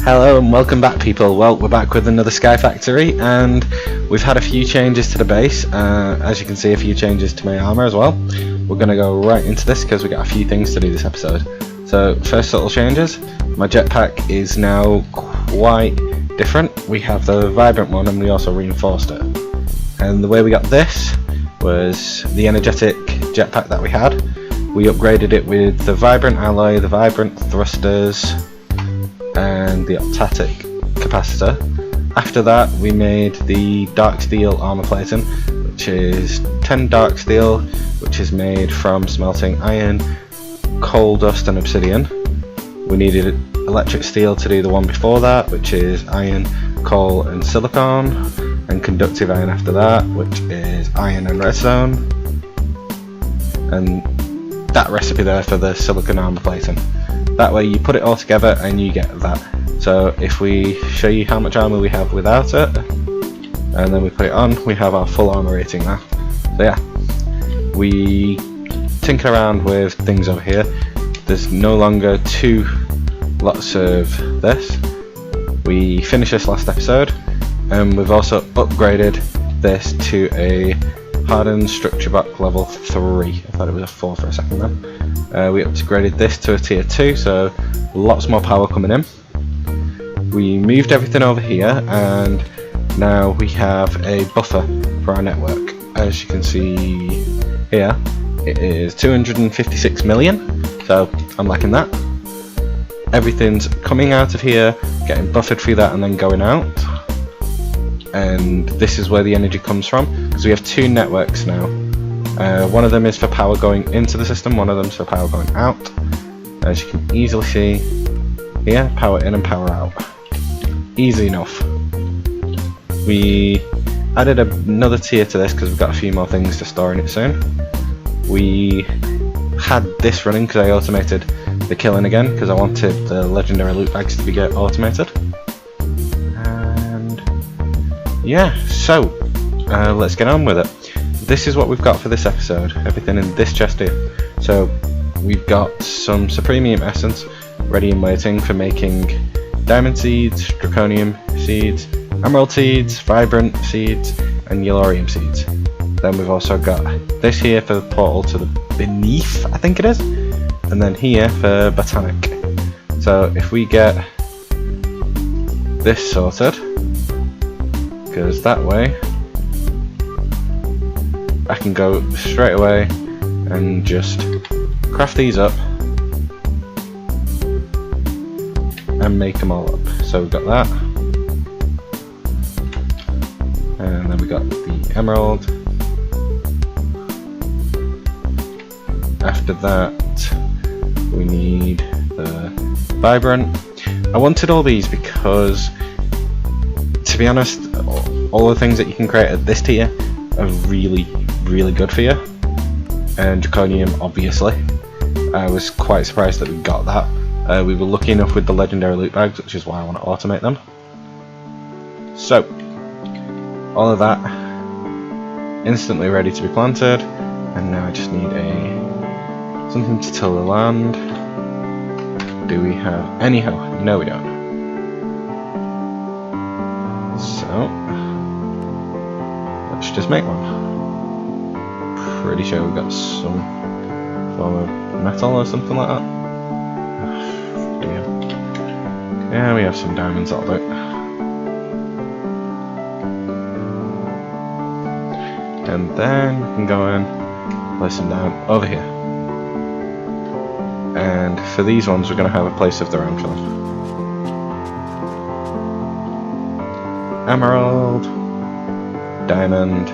Hello and welcome back, people. Well, we're back with another Sky Factory, and we've had a few changes to the base. As you can see, a few changes to my armor as well. We're going to go right into this because we've got a few things to do this episode. So, first little changes. My jetpack is now quite different. We have the vibrant one and we also reinforced it. And the way we got this was the energetic jetpack that we had. We upgraded it with the vibrant alloy, the vibrant thrusters, and the optatic capacitor. After that we made the dark steel armor plating, which is 10 dark steel, which is made from smelting iron, coal dust and obsidian. We needed electric steel to do the one before that, which is iron, coal and silicon, and conductive iron after that, which is iron and redstone, and that recipe there for the silicon armor plating. That way you put it all together and you get that. So if we show you how much armor we have without it, and then we put it on, we have our full armor rating now. So yeah, we tinker around with things over here. There's no longer 2 lots of this. We finished this last episode, and we've also upgraded this to a hardened structure block level 3. I thought it was a 4 for a second then. We upgraded this to a tier 2, so lots more power coming in. We moved everything over here, and now we have a buffer for our network. As you can see here, it is 256 million, so I'm liking that. Everything's coming out of here, getting buffered through that and then going out. And this is where the energy comes from, because we have 2 networks now. One of them is for power going into the system, one of them is for power going out. As you can easily see here, power in and power out. Easy enough. We added another tier to this because we've got a few more things to store in it soon. We had this running because I automated the killing again, because I wanted the legendary loot bags to be automated. And yeah, so let's get on with it. This is what we've got for this episode, everything in this chest here. So we've got some supremium essence ready and waiting for making diamond seeds, draconium seeds, emerald seeds, vibrant seeds and yellorium seeds. Then we've also got this here for the portal to the beneath, I think it is, and then here for botanic. So if we get this sorted, because that way I can go straight away and just craft these up and make them all up. So we've got that, and then we got the emerald. After that we need the vibrant. I wanted all these because, to be honest, all the things that you can create at this tier are really good for you, and draconium obviously. I was quite surprised that we got that. We were lucky enough with the legendary loot bags, which is why I want to automate them. So all of that instantly ready to be planted, and now I just need something to till the land. Do we have any hoe? No, we don't. So let's just make one. Pretty sure we've got some form of metal or something like that. Oh, dear. Yeah, we have some diamonds, that'll do. And then we can go in, place them down over here. And for these ones, we're going to have a place of their own for them. Emerald, diamond,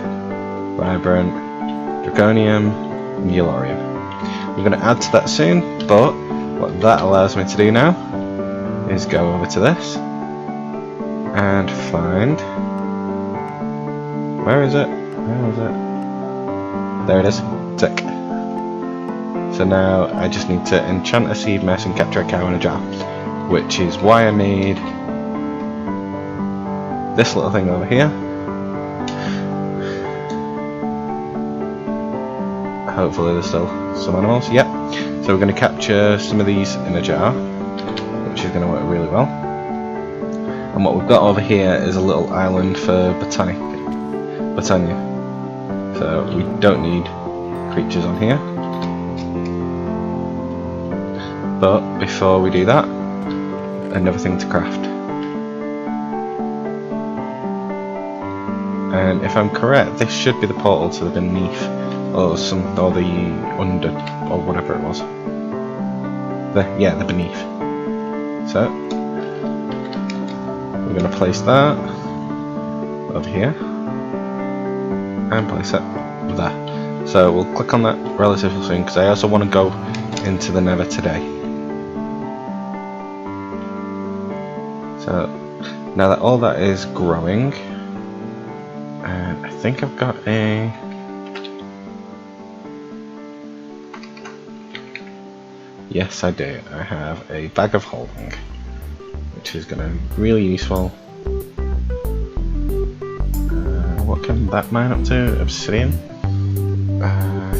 vibrant, draconium, and yellorium. We're going to add to that soon, but what that allows me to do now is go over to this and find, where is it? There it is. Tick. So now I just need to enchant a seed mess and capture a cow in a jar, which is why I made this little thing over here. hopefully there's still some animals. Yep. So we're going to capture some of these in a jar, which is going to work really well. And what we've got over here is a little island for botania. So we don't need creatures on here. But before we do that, another thing to craft. And if I'm correct, this should be the portal to the beneath, or the under, or whatever it was. The beneath. So we're going to place that over here and place it there. So we'll click on that relatively soon because I also want to go into the Nether today. So now that all that is growing, and I think I've got a yes, I do. I have a bag of holding, which is going to be really useful. What can that mine up to? Obsidian?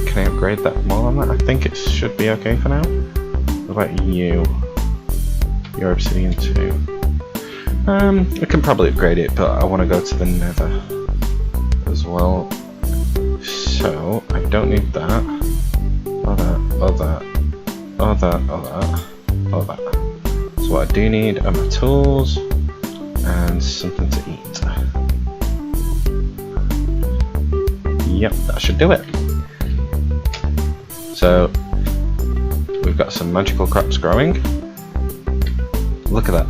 Can I upgrade that more on that? I think it should be okay for now. What about you? You're obsidian too. I can probably upgrade it, but I want to go to the Nether as well. So I don't need that. Or that. Or that. Or that. Or that. Or that. So what I do need are my tools and something to eat. Yep, that should do it. So we've got some magical crops growing. Look at that.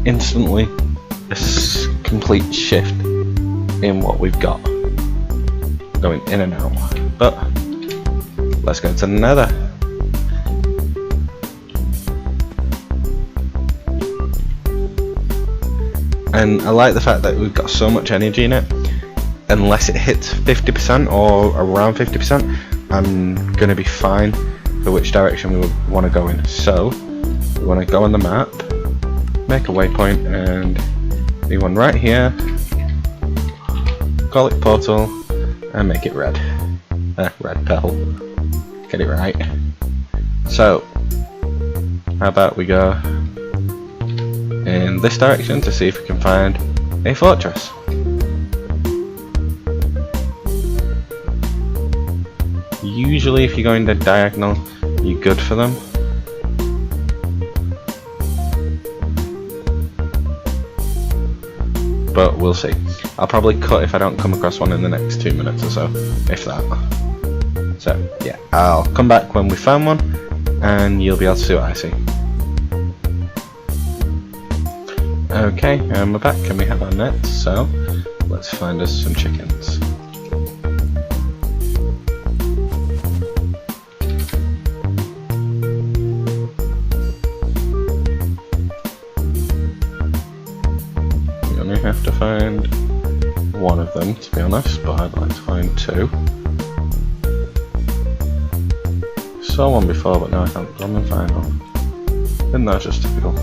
Instantly a complete shift in what we've got going in and out. But let's go to the Nether. And I like the fact that we've got so much energy in it. Unless it hits 50% or around 50%, I'm going to be fine for which direction we would want to go in. So we want to go on the map, make a waypoint, and leave one right here, call it portal, and make it red. Red pearl. Get it right. So how about we go in this direction to see if we can find a fortress. Usually if you're going to diagonal, you're good for them. But we'll see. I'll probably cut if I don't come across one in the next 2 minutes or so, if that. So yeah, I'll come back when we found one and you'll be able to see what I see. Okay, and we're back and we have our nets, so let's find us some chickens. Have to find one of them, to be honest, but I'd like to find two. Saw one before, but now I can't run and find one. Isn't that just typical?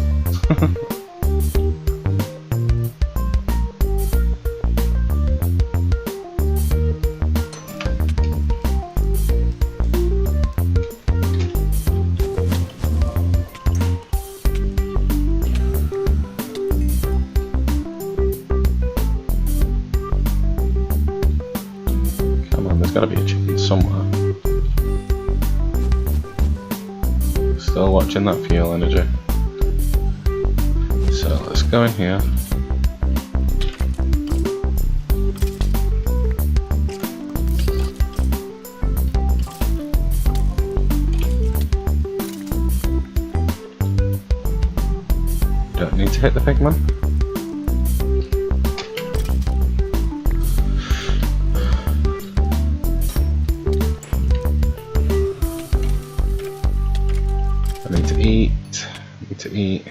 There's gotta be a chicken somewhere. Still watching that fuel energy. So let's go in here. Don't need to hit the pigman. Eat.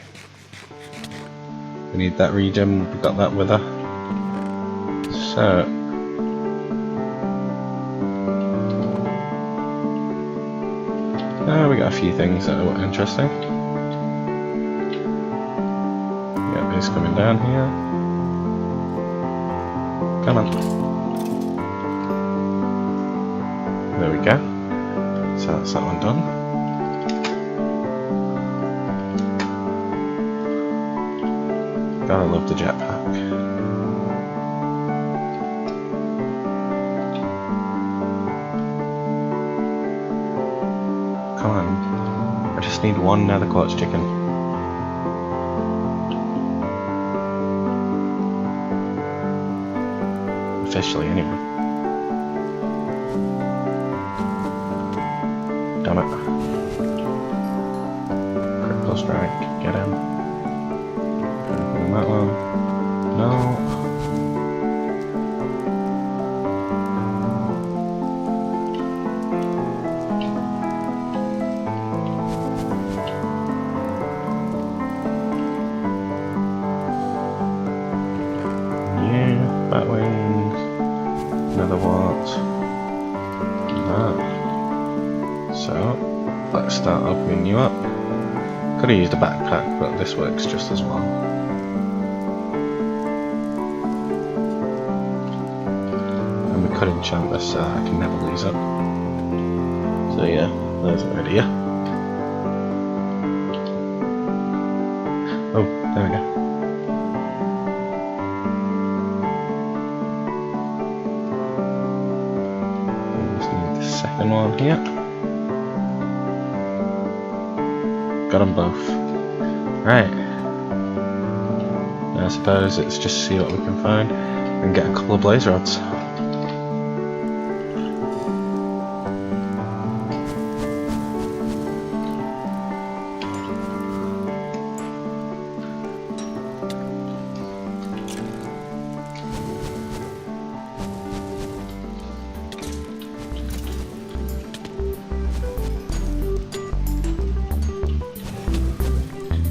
We need that region, we've got that with her. So we got a few things that are interesting. We got this coming down here. Come on. There we go. So that's that one done. Gotta love the jetpack. Come on. I just need one nether quartz chicken. Officially, anyway. Damn it. Critical strike. Get him. That one. No. Yeah, bat wings. Another what? That. So, let's start opening you up. Could have used a backpack, but this works just as well. Could enchant this so I can never lose it. So yeah, there's an idea. Oh, there we go. We just need the second one here. Got them both. Right. Now I suppose it's just see what we can find and get a couple of blaze rods.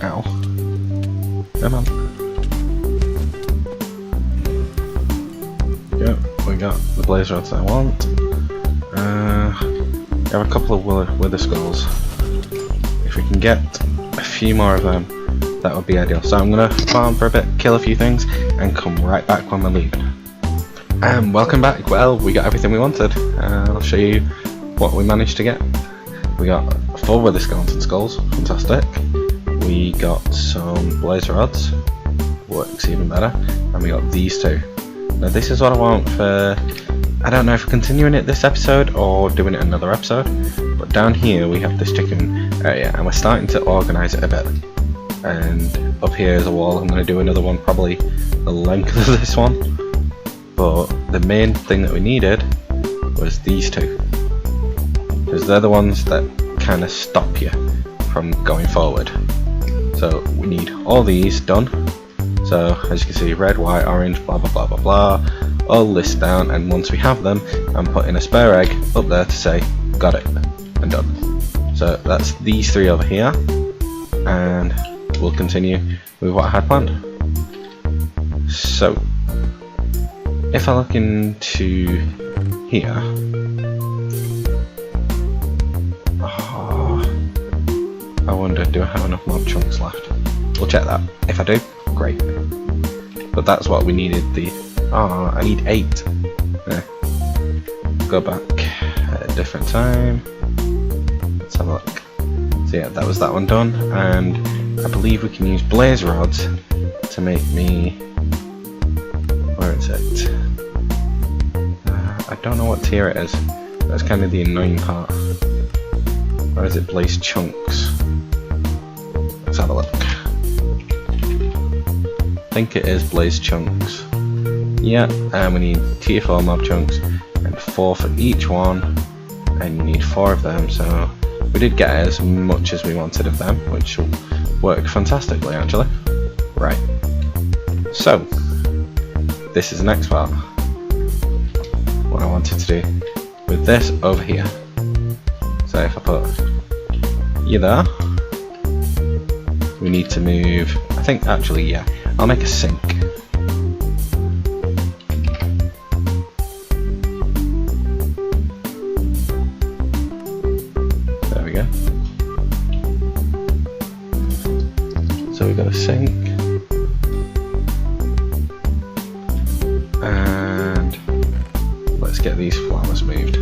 Ow. Come on. Yep, we got the blaze rods I want. We have a couple of wither skulls. If we can get a few more of them, that would be ideal. So I'm gonna farm for a bit, kill a few things, and come right back when we're leaving. Welcome back. Well, we got everything we wanted. I'll show you what we managed to get. We got 4 wither skeleton skulls, fantastic. We got some blaze rods, works even better, and we got these 2. Now this is what I want for, I don't know if we're continuing it this episode or doing it another episode, but down here we have this chicken area and we're starting to organise it a bit. And up here is a wall. I'm going to do another one probably the length of this one, but the main thing that we needed was these 2, because they're the ones that kind of stop you from going forward. So we need all these done. So as you can see, red, white, orange, blah blah blah blah blah, all list down, and once we have them, I'm putting a spare egg up there to say got it and done. So that's these 3 over here, and we'll continue with what I had planned. So if I look into here, I wonder, do I have enough mob chunks left? We'll check that. If I do, great. But that's what we needed. I need 8. Yeah. Go back at a different time. Let's have a look. So yeah, that was that one done, and I believe we can use blaze rods to make me. Where is it? I don't know what tier it is. That's kind of the annoying part. Or is it blaze chunks? Let's have a look. I think it is blaze chunks. Yeah, and we need tier 4 mob chunks and 4 for each one, and you need 4 of them. So we did get as much as we wanted of them, which will work fantastically actually. Right. So this is the next part. What I wanted to do with this over here. So if I put you there, we need to move, I think actually, yeah, I'll make a sink. There we go. So we've got a sink. And let's get these flowers moved.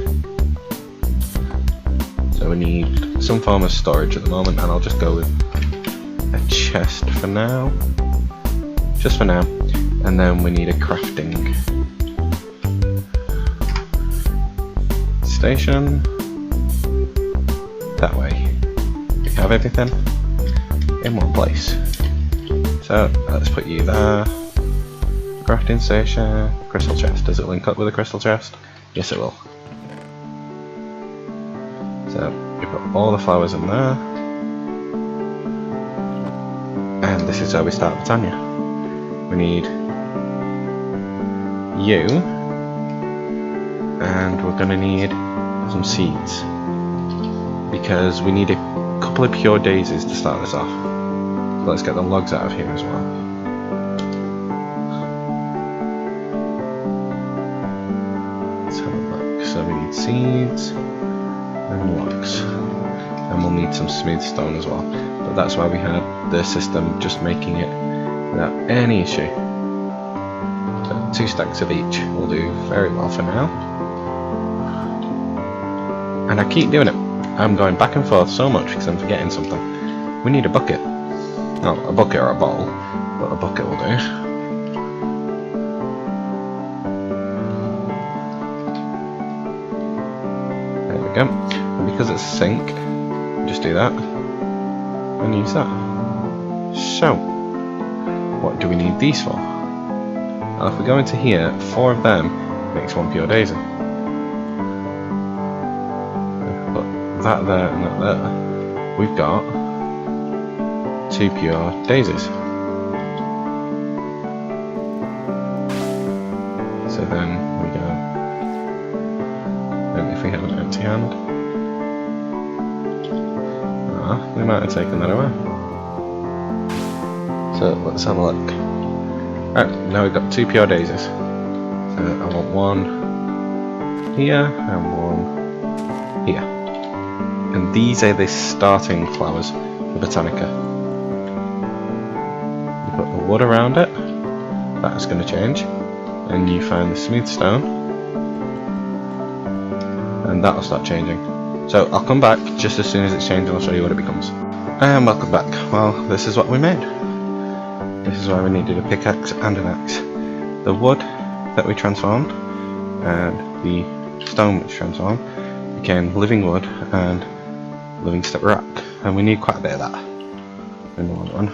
So So we need some form of storage at the moment, and I'll just go with a chest for now. Just for now. And then we need a crafting station. That way we have everything in one place. So let's put you there. Crafting station, crystal chest. Does it link up with a crystal chest? Yes, it will. So we put all the flowers in there, and this is how we start Britannia. We need you, and we're going to need some seeds because we need a couple of pure daisies to start this off. So let's get the logs out of here as well. Let's have a look. So we need seeds and logs, and we'll need some smooth stone as well, but that's why we had the system just making it without any issue. So 2 stacks of each will do very well for now, and I keep doing it. I'm going back and forth so much because I'm forgetting something. We need a bucket. Not a bucket or a bowl, but a bucket will do. There we go. And because it's a sink, just do that and use that. So, what do we need these for? Well, if we go into here, 4 of them makes 1 pure daisy. Put that there and that there. We've got 2 pure daisies. So then we go, and if we have an empty hand, we might have taken that away. So let's have a look. Alright, now we've got 2 pure daisies. So I want 1 here and 1 here. And these are the starting flowers for Botanica. You put the wood around it, that is going to change. And you find the smooth stone, and that'll start changing. So I'll come back just as soon as it's changed and I'll show you what it becomes. And welcome back. Well, this is what we made. This is why we needed a pickaxe and an axe. The wood that we transformed and the stone which transformed became living wood and living step rock. And we need quite a bit of that in the long run.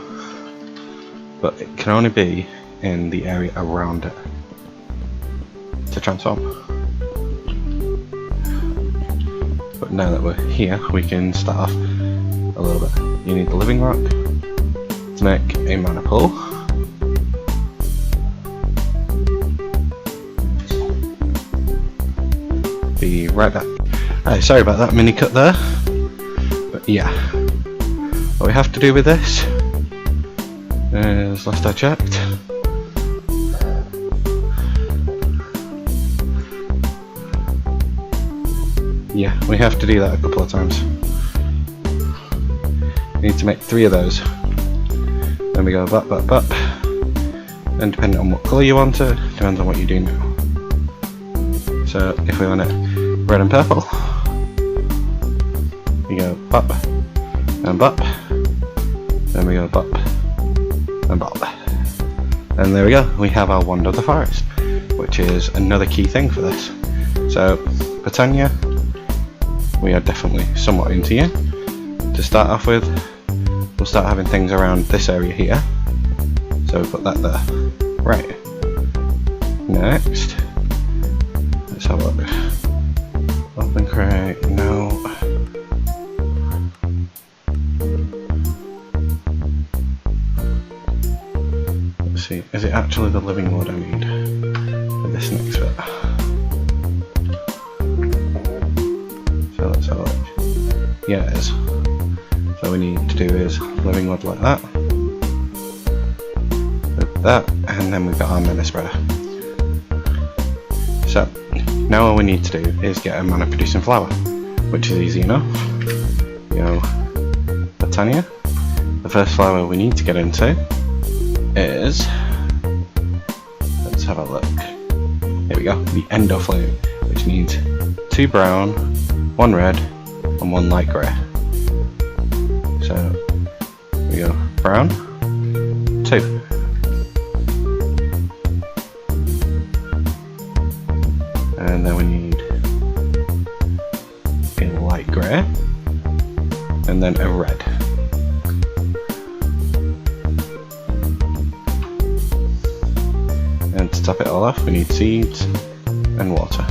But it can only be in the area around it to transform. But now that we're here, we can start off a little bit. You need the living rock to make a mana pool. Be right back. Sorry about that mini cut there. But yeah, what we have to do with this is, last I checked, yeah, we have to do that a couple of times. We need to make 3 of those. Then we go bop, bop, bop. And depending on what colour you want it, depends on what you do now. So if we want it red and purple, we go bop and bop. Then we go bop and bop. And there we go, we have our Wand of the Forest, which is another key thing for this. So Britannia, we are definitely somewhat into you. To start off with, we'll start having things around this area here. So we put that there. Right. Next, let's have a look. Open crate, no. Let's see, is it actually the living wood I need for this next bit? So let's have a look. Yeah, it is. So we need to do is living wood like that, with that, and then we've got our mana spreader. So now all we need to do is get a mana producing flower, which is easy enough. Go Britannia. The first flower we need to get into is, let's have a look. Here we go, the Endo Flame, which needs 2 brown, 1 red, 1 and 1 light grey. So we go brown, 2. And then we need a light grey, and then a red. And to top it all off, we need seeds and water.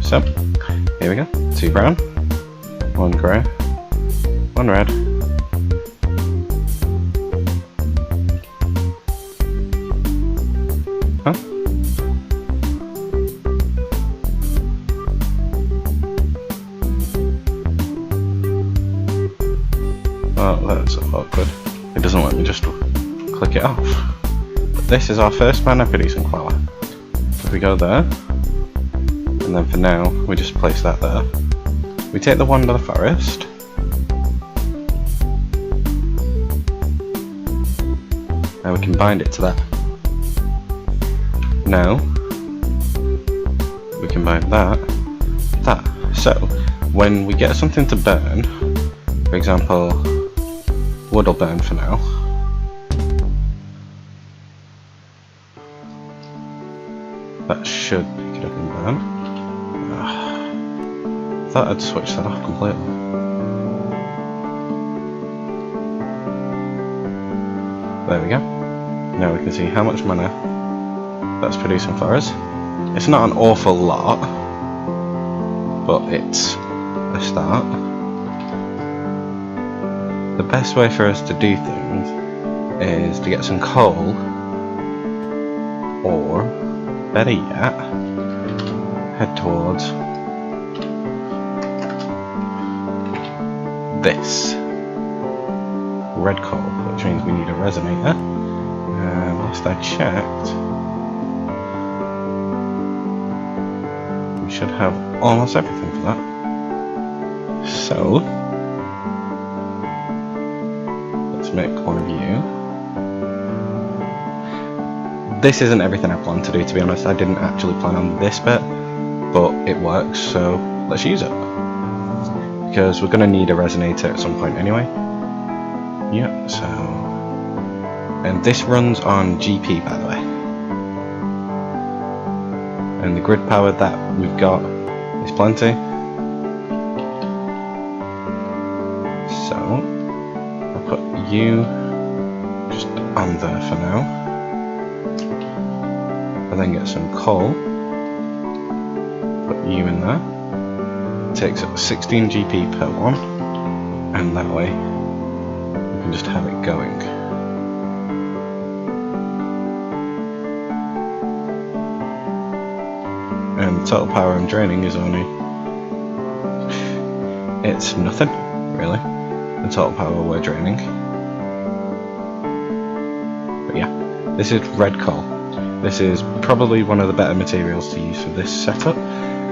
So, here we go. 2 brown, 1 grey, 1 red, huh? Oh, that's awkward. It doesn't let me just click it off. But this is our first mana producing flower. So we go there, and then for now, we just place that there. We take the wand of the forest, and we can bind it to that. Now, we can bind that, that. So, when we get something to burn, for example, wood will burn for now. That should pick it up and burn. I thought I'd switch that off completely. There we go. Now we can see how much mana that's producing for us. It's not an awful lot, but it's a start. The best way for us to do things is to get some coal, or better yet, head towards this red coal, which means we need a resonator. And last I checked, we should have almost everything for that. So let's make one of you. This isn't everything I planned to do, to be honest. I didn't actually plan on this bit, but it works, so let's use it. Because we're going to need a resonator at some point anyway. Yeah, so... And this runs on GP, by the way. And the grid power that we've got is plenty. So, I'll put you just on there for now. And then get some coal. Put you in there. Takes up 16 GP per one, and that way we can just have it going. And the total power I'm draining is only... it's nothing, really, the total power we're draining. But yeah, this is red coal. This is probably one of the better materials to use for this setup.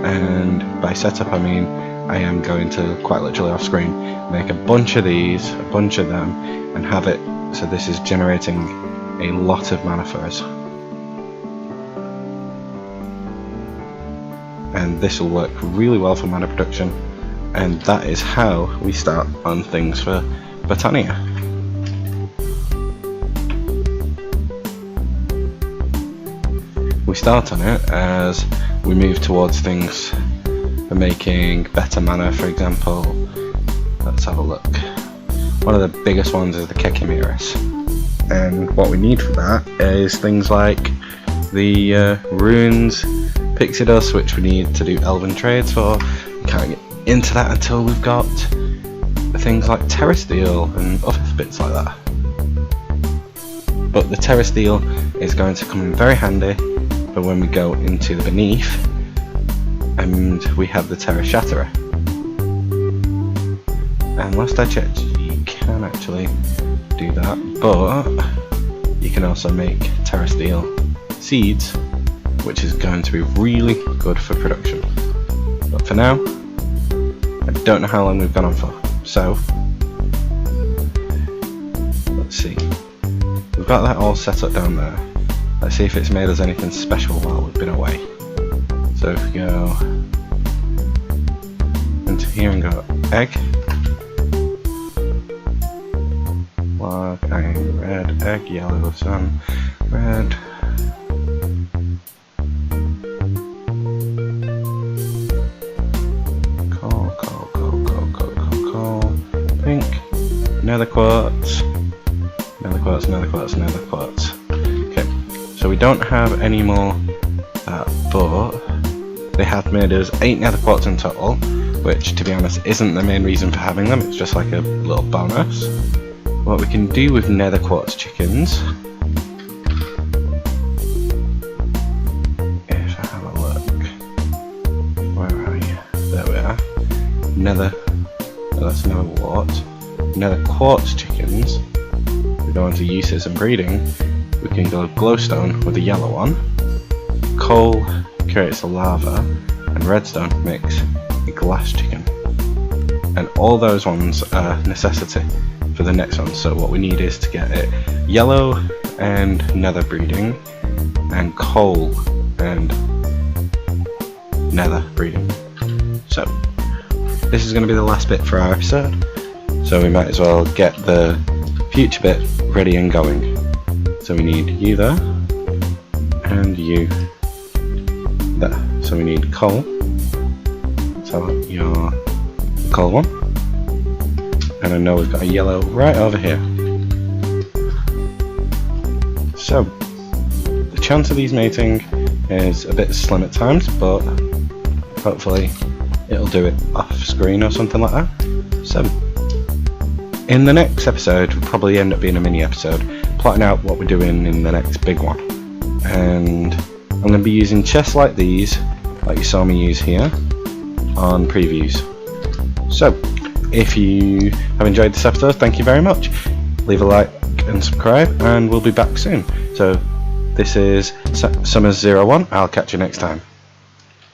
And by setup I mean I am going to, quite literally off screen, make a bunch of these, a bunch of them, and have it so this is generating a lot of mana for us. And this will work really well for mana production, and that is how we start on things for Botania. We start on it as we move towards things for making better mana. For example, let's have a look. One of the biggest ones is the Kekimiris, and what we need for that is things like the runes, pixie dust, which we need to do elven trades for. We can't get into that until we've got things like terra steel and other bits like that. But the terra steel is going to come in very handy for when we go into the beneath and we have the terra shatterer. And last I checked, you can actually do that, but you can also make terra steel seeds, which is going to be really good for production. But for now, I don't know how long we've gone on for, so let's see. We've got that all set up down there. Let's see if it's made us anything special while we've been away. So if we go into here and go egg, black, red, egg, yellow, sun, red, coal, pink, nether quartz, nether quartz, nether quartz, nether quartz. Okay, so we don't have any more but they have made us 8 nether quartz in total, which to be honest isn't the main reason for having them, it's just like a little bonus. What we can do with nether quartz chickens, if I have a look, where are you? There we are. Nether, oh, that's nether wart. Nether quartz chickens, we go into uses and breeding, we can go glowstone with the yellow one, coal creates a lava, and redstone makes a glass chicken. And all those ones are necessity for the next one, so what we need is to get it yellow and nether breeding, and coal and nether breeding. So this is going to be the last bit for our episode, so we might as well get the future bit ready and going. So we need you there, and you there. So we need coal, so your coal one, and I know we've got a yellow right over here. So the chance of these mating is a bit slim at times, but hopefully it'll do it off screen or something like that. So in the next episode will probably end up being a mini episode, plotting out what we're doing in the next big one. And I'm going to be using chests like these, like you saw me use here, on previews. So if you have enjoyed this episode, thank you very much. Leave a like and subscribe, and we'll be back soon. So this is Summers01, I'll catch you next time.